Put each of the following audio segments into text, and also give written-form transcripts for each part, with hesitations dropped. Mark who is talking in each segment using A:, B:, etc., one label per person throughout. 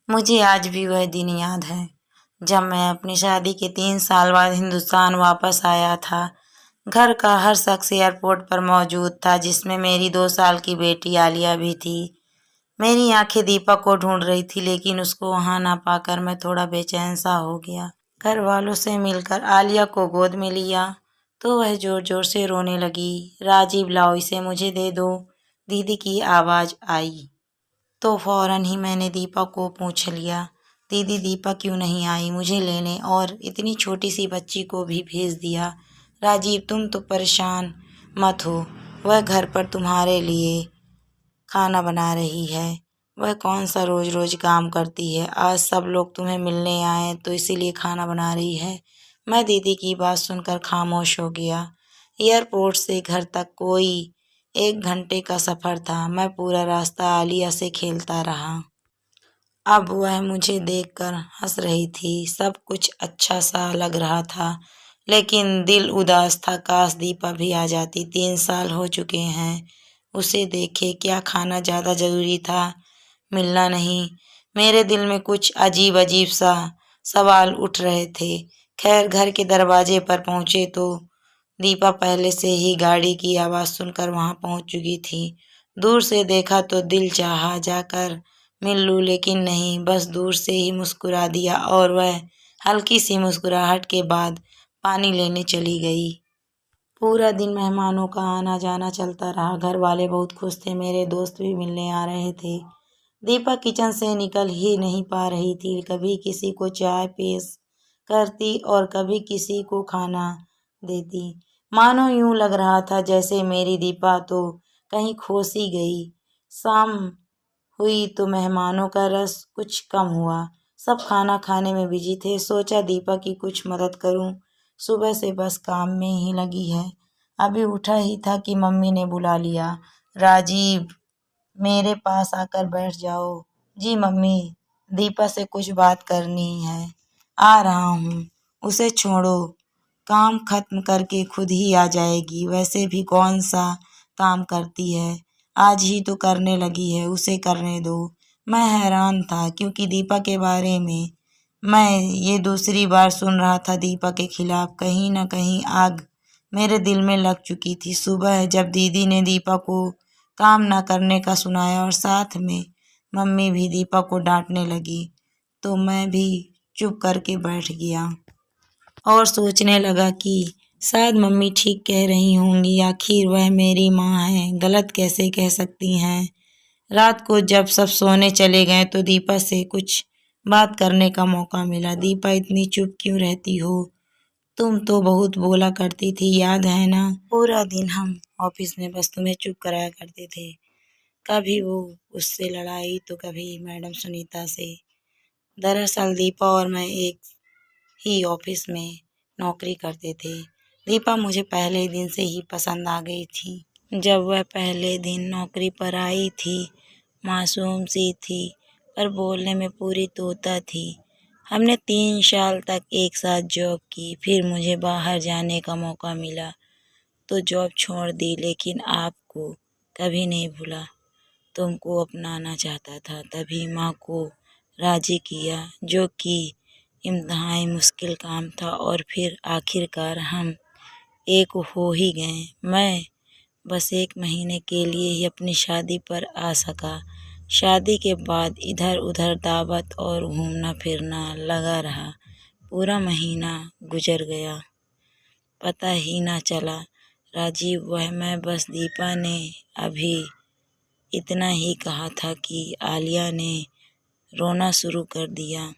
A: मुझे आज भी वह दिन याद है जब मैं अपनी शादी के 3 साल बाद हिंदुस्तान वापस आया था। घर का हर शख्स एयरपोर्ट पर मौजूद था, जिसमें मेरी 2 साल की बेटी आलिया भी थी। मेरी आंखें दीपक को ढूंढ रही थी, लेकिन उसको वहां ना पाकर मैं थोड़ा बेचैन सा हो गया। घर वालों से मिलकर आलिया को गोद में लिया तो वह जोर जोर से रोने लगी। राजीव, लाओ इसे मुझे दे दो, दीदी की आवाज आई। तो फौरन ही मैंने दीपा को पूछ लिया, दीदी दीपा क्यों नहीं आई मुझे लेने, और इतनी छोटी सी बच्ची को भी भेज दिया। राजीव, तुम तो परेशान मत हो, वह घर पर तुम्हारे लिए खाना बना रही है। वह कौन सा रोज रोज काम करती है, आज सब लोग तुम्हें मिलने आए तो इसीलिए खाना बना रही है। मैं दीदी की बात सुनकर खामोश हो गया। एयरपोर्ट से घर तक कोई 1 घंटे का सफर था। मैं पूरा रास्ता आलिया से खेलता रहा। अब वह मुझे देखकर हंस रही थी। सब कुछ अच्छा सा लग रहा था, लेकिन दिल उदास था। काश दीपा भी आ जाती। 3 साल हो चुके हैं उसे देखे। क्या खाना ज्यादा जरूरी था, मिलना नहीं? मेरे दिल में कुछ अजीब अजीब सा सवाल उठ रहे थे। खैर, घर के दरवाजे पर पहुंचे तो दीपा पहले से ही गाड़ी की आवाज सुनकर वहां पहुंच चुकी थी। दूर से देखा तो दिल चाहा जाकर मिल लूं, लेकिन नहीं, बस दूर से ही मुस्कुरा दिया और वह हल्की सी मुस्कुराहट के बाद पानी लेने चली गई। पूरा दिन मेहमानों का आना जाना चलता रहा। घर वाले बहुत खुश थे, मेरे दोस्त भी मिलने आ रहे थे। दीपा किचन से निकल ही नहीं पा रही थी। कभी किसी को चाय पेश करती और कभी किसी को खाना देती। मानो यूं लग रहा था जैसे मेरी दीपा तो कहीं खो सी गई। शाम हुई तो मेहमानों का रस कुछ कम हुआ। सब खाना खाने में बिजी थे। सोचा दीपा की कुछ मदद करूं, सुबह से बस काम में ही लगी है। अभी उठा ही था कि मम्मी ने बुला लिया, राजीव मेरे पास आकर बैठ जाओ। जी मम्मी, दीपा से कुछ बात करनी है। आ रहा हूँ। उसे छोड़ो, काम खत्म करके खुद ही आ जाएगी। वैसे भी कौन सा काम करती है, आज ही तो करने लगी है, उसे करने दो। मैं हैरान था क्योंकि दीपा के बारे में मैं ये दूसरी बार सुन रहा था। दीपा के खिलाफ कहीं न कहीं आग मेरे दिल में लग चुकी थी। सुबह जब दीदी ने दीपा को काम न करने का सुनाया और साथ में मम्मी भी दीपा को डांटने लगी, तो मैं भी चुप करके बैठ गया और सोचने लगा कि शायद मम्मी ठीक कह रही होंगी। आखिर वह मेरी माँ है, गलत कैसे कह सकती हैं। रात को जब सब सोने चले गए तो दीपा से कुछ बात करने का मौका मिला। दीपा, इतनी चुप क्यों रहती हो? तुम तो बहुत बोला करती थी, याद है ना? पूरा दिन हम ऑफिस में बस तुम्हें चुप कराया करते थे। कभी वो उससे लड़ाई तो कभी मैडम सुनीता से। दरअसल दीपा और मैं एक ही ऑफिस में नौकरी करते थे। दीपा मुझे पहले दिन से ही पसंद आ गई थी। जब वह पहले दिन नौकरी पर आई थी, मासूम सी थी, पर बोलने में पूरी तोता थी। हमने 3 साल तक एक साथ जॉब की। फिर मुझे बाहर जाने का मौका मिला तो जॉब छोड़ दी, लेकिन आपको कभी नहीं भूला। तुमको अपनाना चाहता था, तभी माँ को राजी किया, जो कि इंतहाई मुश्किल काम था। और फिर आखिरकार हम एक हो ही गए। मैं बस 1 महीने के लिए ही अपनी शादी पर आ सका। शादी के बाद इधर उधर दावत और घूमना फिरना लगा रहा। पूरा महीना गुजर गया, पता ही ना चला। राजीव, वह मैं बस दीपा ने अभी इतना ही कहा था कि आलिया ने रोना शुरू कर दिया।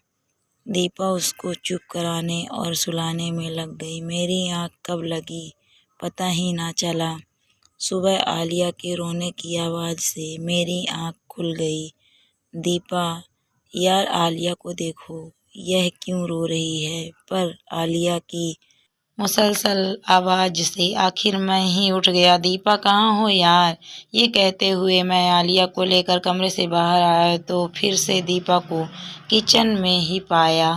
A: दीपा उसको चुप कराने और सुलाने में लग गई। मेरी आँख कब लगी पता ही ना चला। सुबह आलिया के रोने की आवाज़ से मेरी आँख खुल गई। दीपा, यार आलिया को देखो, यह क्यों रो रही है? पर आलिया की मुसलसल आवाज से आखिर मैं ही उठ गया। दीपा, कहाँ हो यार? ये कहते हुए मैं आलिया को लेकर कमरे से बाहर आया तो फिर से दीपा को किचन में ही पाया।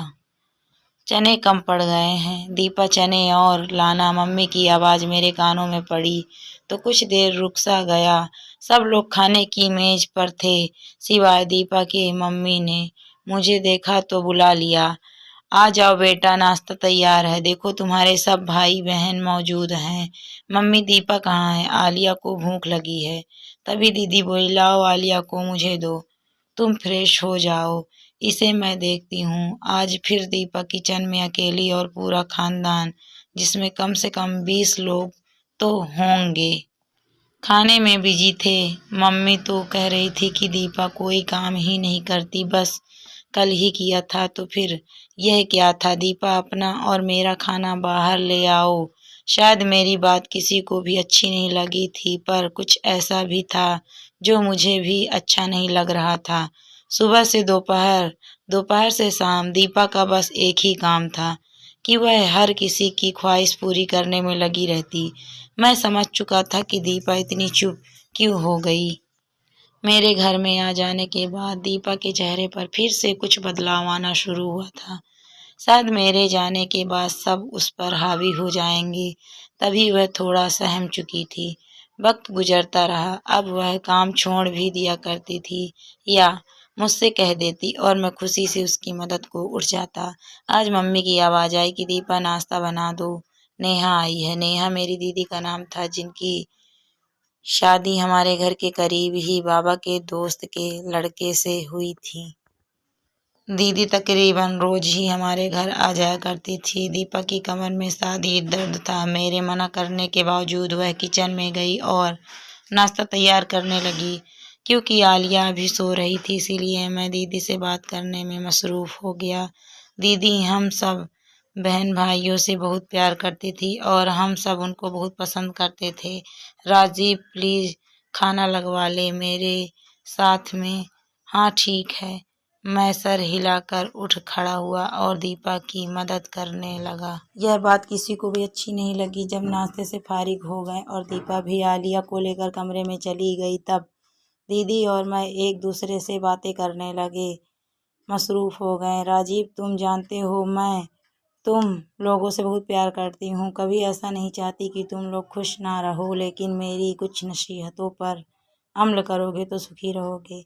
A: चने कम पड़ गए हैं दीपा, चने और लाना। मम्मी की आवाज मेरे कानों में पड़ी तो कुछ देर रुक सा गया। सब लोग खाने की मेज पर थे सिवाय दीपा के। मम्मी ने मुझे देखा तो बुला लिया। आ जाओ बेटा, नाश्ता तैयार है। देखो तुम्हारे सब भाई बहन मौजूद हैं। मम्मी दीपा कहाँ है? आलिया को भूख लगी है। तभी दीदी बोली, लाओ आलिया को मुझे दो। तुम फ्रेश हो जाओ, इसे मैं देखती हूँ। आज फिर दीपा किचन में अकेली और पूरा खानदान, जिसमें कम से कम 20 लोग तो होंगे, खाने में बिजी थे। मम्मी तो कह रही थी कि दीपा कोई काम ही नहीं करती, बस कल ही किया था तो फिर यह क्या था? दीपा अपना और मेरा खाना बाहर ले आओ। शायद मेरी बात किसी को भी अच्छी नहीं लगी थी, पर कुछ ऐसा भी था जो मुझे भी अच्छा नहीं लग रहा था। सुबह से दोपहर, दोपहर से शाम दीपा का बस एक ही काम था कि वह हर किसी की ख्वाहिश पूरी करने में लगी रहती। मैं समझ चुका था कि दीपा इतनी चुप क्यों हो गई। मेरे घर में आ जाने के बाद दीपा के चेहरे पर फिर से कुछ बदलाव आना शुरू हुआ था। शायद मेरे जाने के बाद सब उस पर हावी हो जाएंगे, तभी वह थोड़ा सहम चुकी थी। वक्त गुजरता रहा, अब वह काम छोड़ भी दिया करती थी या मुझसे कह देती और मैं खुशी से उसकी मदद को उठ जाता। आज मम्मी की आवाज़ आई कि दीपा नाश्ता बना दो। नेहा आई है। नेहा मेरी दीदी का नाम था, जिनकी शादी हमारे घर के करीब ही बाबा के दोस्त के लड़के से हुई थी। दीदी तकरीबन रोज ही हमारे घर आ जाया करती थी। दीपा की कमर में शादी दर्द था। मेरे मना करने के बावजूद वह किचन में गई और नाश्ता तैयार करने लगी। क्योंकि आलिया अभी सो रही थी, इसीलिए मैं दीदी से बात करने में मसरूफ हो गया। दीदी हम सब बहन भाइयों से बहुत प्यार करती थी और हम सब उनको बहुत पसंद करते थे। राजीव प्लीज खाना लगवा ले मेरे साथ में। हाँ ठीक है। मैं सर हिलाकर उठ खड़ा हुआ और दीपा की मदद करने लगा। यह बात किसी को भी अच्छी नहीं लगी। जब नाश्ते से फारिग हो गए और दीपा भी आलिया को लेकर कमरे में चली गई, तब दीदी और मैं एक दूसरे से बातें करने लगे, मसरूफ हो गए। राजीव, तुम जानते हो मैं तुम लोगों से बहुत प्यार करती हूँ। कभी ऐसा नहीं चाहती कि तुम लोग खुश ना रहो, लेकिन मेरी कुछ नसीहतों पर अमल करोगे तो सुखी रहोगे।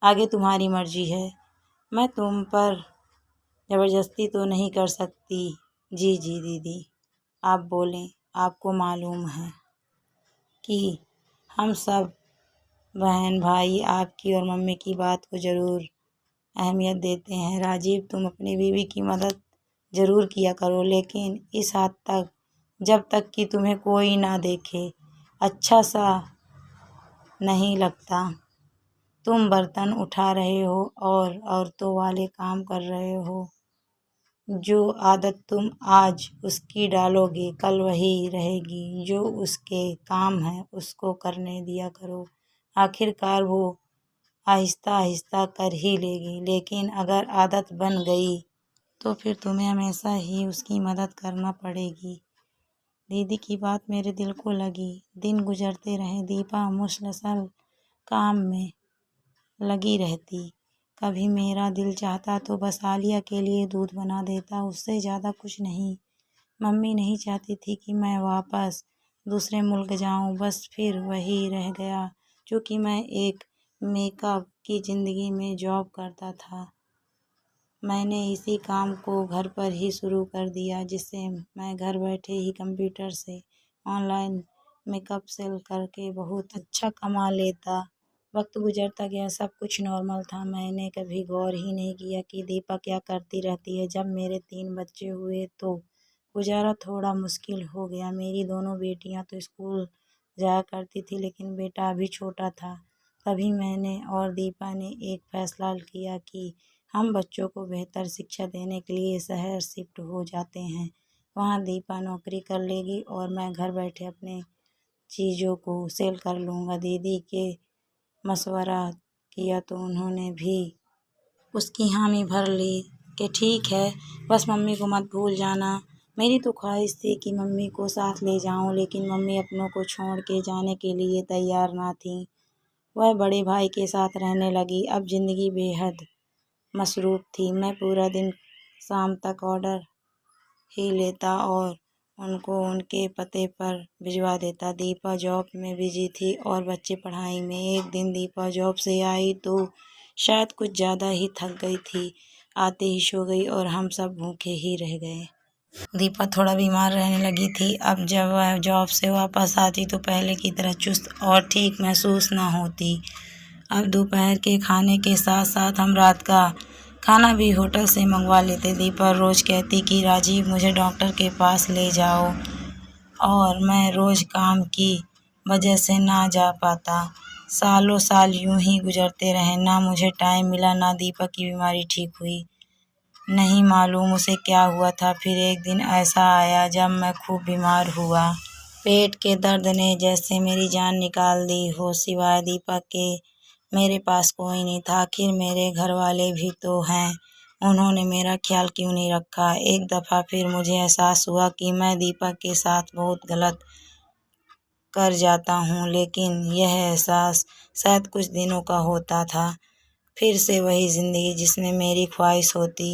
A: आगे तुम्हारी मर्जी है। मैं तुम पर ज़बरदस्ती तो नहीं कर सकती। जी जी दीदी, आप बोलें। आपको मालूम है कि हम सब बहन भाई आपकी और मम्मी की बात को ज़रूर अहमियत देते हैं। राजीव, तुम अपनी बीवी की मदद ज़रूर किया करो, लेकिन इस हद तक जब तक कि तुम्हें कोई ना देखे। अच्छा सा नहीं लगता। तुम बर्तन उठा रहे हो और औरतों वाले काम कर रहे हो। जो आदत तुम आज उसकी डालोगे, कल वही रहेगी। जो उसके काम है उसको करने दिया करो। आखिरकार वो आहिस्ता आहिस्ता कर ही लेगी, लेकिन अगर आदत बन गई तो फिर तुम्हें हमेशा ही उसकी मदद करना पड़ेगी। दीदी की बात मेरे दिल को लगी। दिन गुजरते रहे। दीपा मुसलसल काम में लगी रहती। कभी मेरा दिल चाहता तो बस आलिया के लिए दूध बना देता, उससे ज़्यादा कुछ नहीं। मम्मी नहीं चाहती थी कि मैं वापस दूसरे मुल्क जाऊं, बस फिर वही रह गया। क्योंकि मैं एक मेकअप की ज़िंदगी में जॉब करता था, मैंने इसी काम को घर पर ही शुरू कर दिया, जिससे मैं घर बैठे ही कंप्यूटर से ऑनलाइन मेकअप सेल करके बहुत अच्छा कमा लेता। वक्त गुजरता गया, सब कुछ नॉर्मल था। मैंने कभी गौर ही नहीं किया कि दीपा क्या करती रहती है। जब मेरे 3 बच्चे हुए तो गुजारा थोड़ा मुश्किल हो गया। मेरी दोनों बेटियां तो स्कूल जाया करती थी, लेकिन बेटा अभी छोटा था। तभी मैंने और दीपा ने एक फैसला किया कि हम बच्चों को बेहतर शिक्षा देने के लिए शहर शिफ्ट हो जाते हैं। वहाँ दीपा नौकरी कर लेगी और मैं घर बैठे अपने चीज़ों को सेल कर लूँगा। दीदी के मशवरा किया तो उन्होंने भी उसकी हामी भर ली कि ठीक है, बस मम्मी को मत भूल जाना। मेरी तो ख्वाहिश थी कि मम्मी को साथ ले जाऊं, लेकिन मम्मी अपनों को छोड़ के जाने के लिए तैयार ना थी। वह बड़े भाई के साथ रहने लगी। अब ज़िंदगी बेहद मसरूफ़ थी। मैं पूरा दिन शाम तक ऑर्डर ही लेता और उनको उनके पते पर भिजवा देता। दीपा जॉब में बिजी थी और बच्चे पढ़ाई में। एक दिन दीपा जॉब से आई तो शायद कुछ ज़्यादा ही थक गई थी, आते ही सो गई और हम सब भूखे ही रह गए। दीपा थोड़ा बीमार रहने लगी थी। अब जब वह जॉब से वापस आती तो पहले की तरह चुस्त और ठीक महसूस न होती। अब दोपहर के खाने के साथ साथ हम रात का खाना भी होटल से मंगवा लेते। दीपा रोज़ कहती कि राजीव मुझे डॉक्टर के पास ले जाओ, और मैं रोज़ काम की वजह से ना जा पाता। सालों साल यूं ही गुजरते रहे, ना मुझे टाइम मिला ना दीपा की बीमारी ठीक हुई। नहीं मालूम उसे क्या हुआ था। फिर एक दिन ऐसा आया जब मैं खूब बीमार हुआ। पेट के दर्द ने जैसे मेरी जान निकाल दी हो। सिवाय दीपा के मेरे पास कोई नहीं था। आखिर मेरे घर वाले भी तो हैं, उन्होंने मेरा ख्याल क्यों नहीं रखा। एक दफ़ा फिर मुझे एहसास हुआ कि मैं दीपा के साथ बहुत गलत कर जाता हूँ, लेकिन यह एहसास शायद कुछ दिनों का होता था। फिर से वही ज़िंदगी जिसमें मेरी ख्वाहिश होती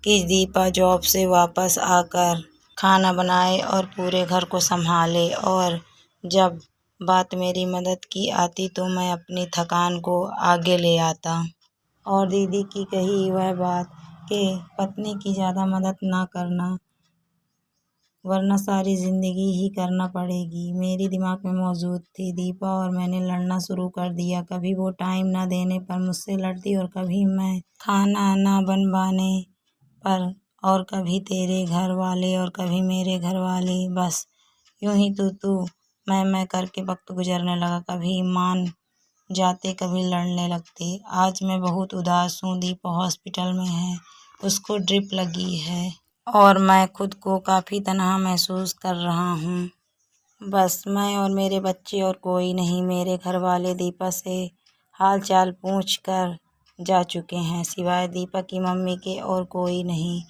A: कि दीपा जॉब से वापस आकर खाना बनाए और पूरे घर को संभाले, और जब बात मेरी मदद की आती तो मैं अपनी थकान को आगे ले आता। और दीदी की कही वह बात कि पत्नी की ज़्यादा मदद ना करना, वरना सारी ज़िंदगी ही करना पड़ेगी, मेरी दिमाग में मौजूद थी। दीपा और मैंने लड़ना शुरू कर दिया। कभी वो टाइम ना देने पर मुझसे लड़ती और कभी मैं खाना ना बनवाने पर, और कभी तेरे घर वाले और कभी मेरे घर वाले। बस यूं ही तू मैं करके वक्त गुजरने लगा। कभी मान जाते, कभी लड़ने लगते। आज मैं बहुत उदास हूँ। दीपा हॉस्पिटल में है, उसको ड्रिप लगी है और मैं खुद को काफ़ी तन्हा महसूस कर रहा हूँ। बस मैं और मेरे बच्चे और कोई नहीं। मेरे घर वाले दीपा से हाल चाल पूछ कर जा चुके हैं। सिवाय दीपा की मम्मी के और कोई नहीं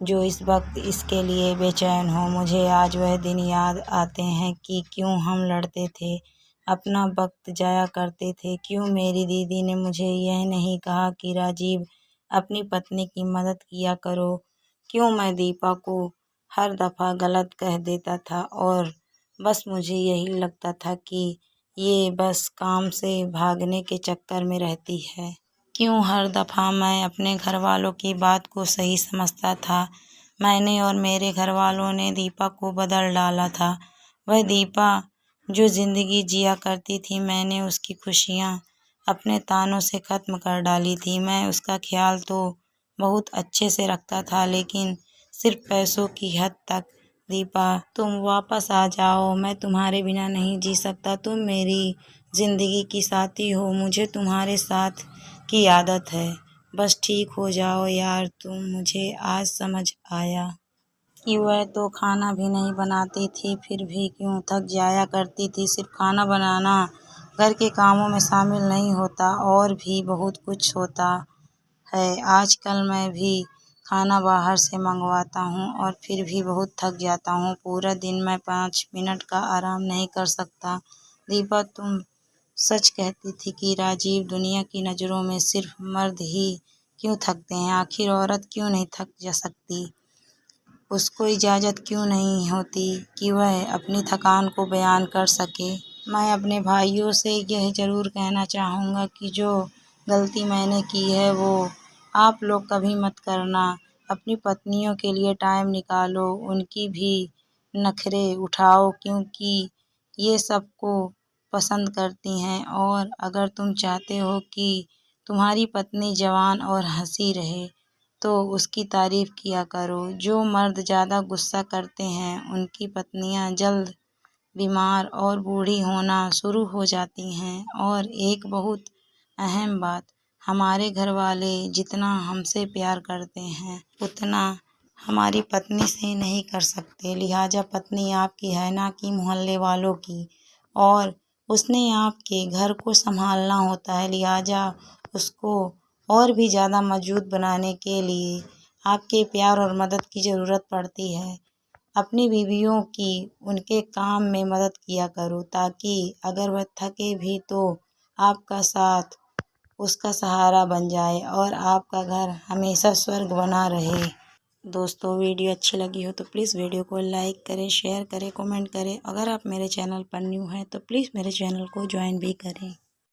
A: जो इस वक्त इसके लिए बेचैन हो। मुझे आज वह दिन याद आते हैं कि क्यों हम लड़ते थे, अपना वक्त जाया करते थे। क्यों मेरी दीदी ने मुझे यह नहीं कहा कि राजीव अपनी पत्नी की मदद किया करो। क्यों मैं दीपा को हर दफ़ा गलत कह देता था और बस मुझे यही लगता था कि ये बस काम से भागने के चक्कर में रहती है। क्यों हर दफ़ा मैं अपने घर वालों की बात को सही समझता था। मैंने और मेरे घर वालों ने दीपा को बदल डाला था। वह दीपा जो ज़िंदगी जिया करती थी, मैंने उसकी खुशियाँ अपने तानों से ख़त्म कर डाली थी। मैं उसका ख्याल तो बहुत अच्छे से रखता था, लेकिन सिर्फ पैसों की हद तक। दीपा तुम वापस आ जाओ, मैं तुम्हारे बिना नहीं जी सकता। तुम मेरी ज़िंदगी की साथी हो, मुझे तुम्हारे साथ की आदत है। बस ठीक हो जाओ यार तुम। मुझे आज समझ आया कि वह तो खाना भी नहीं बनाती थी, फिर भी क्यों थक जाया करती थी। सिर्फ खाना बनाना घर के कामों में शामिल नहीं होता, और भी बहुत कुछ होता है। आजकल मैं भी खाना बाहर से मंगवाता हूँ और फिर भी बहुत थक जाता हूँ। पूरा दिन मैं 5 मिनट का आराम नहीं कर सकता। दीपा तुम सच कहती थी कि राजीव दुनिया की नज़रों में सिर्फ मर्द ही क्यों थकते हैं। आखिर औरत क्यों नहीं थक जा सकती। उसको इजाज़त क्यों नहीं होती कि वह अपनी थकान को बयान कर सके। मैं अपने भाइयों से यह ज़रूर कहना चाहूँगा कि जो गलती मैंने की है वो आप लोग कभी मत करना। अपनी पत्नियों के लिए टाइम निकालो, उनकी भी नखरे उठाओ, क्योंकि ये सबको पसंद करती हैं। और अगर तुम चाहते हो कि तुम्हारी पत्नी जवान और हंसी रहे तो उसकी तारीफ़ किया करो। जो मर्द ज़्यादा गुस्सा करते हैं उनकी पत्नियां जल्द बीमार और बूढ़ी होना शुरू हो जाती हैं। और एक बहुत अहम बात, हमारे घर वाले जितना हमसे प्यार करते हैं उतना हमारी पत्नी से नहीं कर सकते। लिहाजा पत्नी आपकी है, ना कि मोहल्ले वालों की, और उसने आपके घर को संभालना होता है। लिहाजा उसको और भी ज़्यादा मजबूत बनाने के लिए आपके प्यार और मदद की ज़रूरत पड़ती है। अपनी बीवियों की उनके काम में मदद किया करो, ताकि अगर वह थके भी तो आपका साथ उसका सहारा बन जाए और आपका घर हमेशा स्वर्ग बना रहे। दोस्तों वीडियो अच्छी लगी हो तो प्लीज़ वीडियो को लाइक करें, शेयर करें, कमेंट करें। अगर आप मेरे चैनल पर न्यू हैं तो प्लीज़ मेरे चैनल को ज्वाइन भी करें।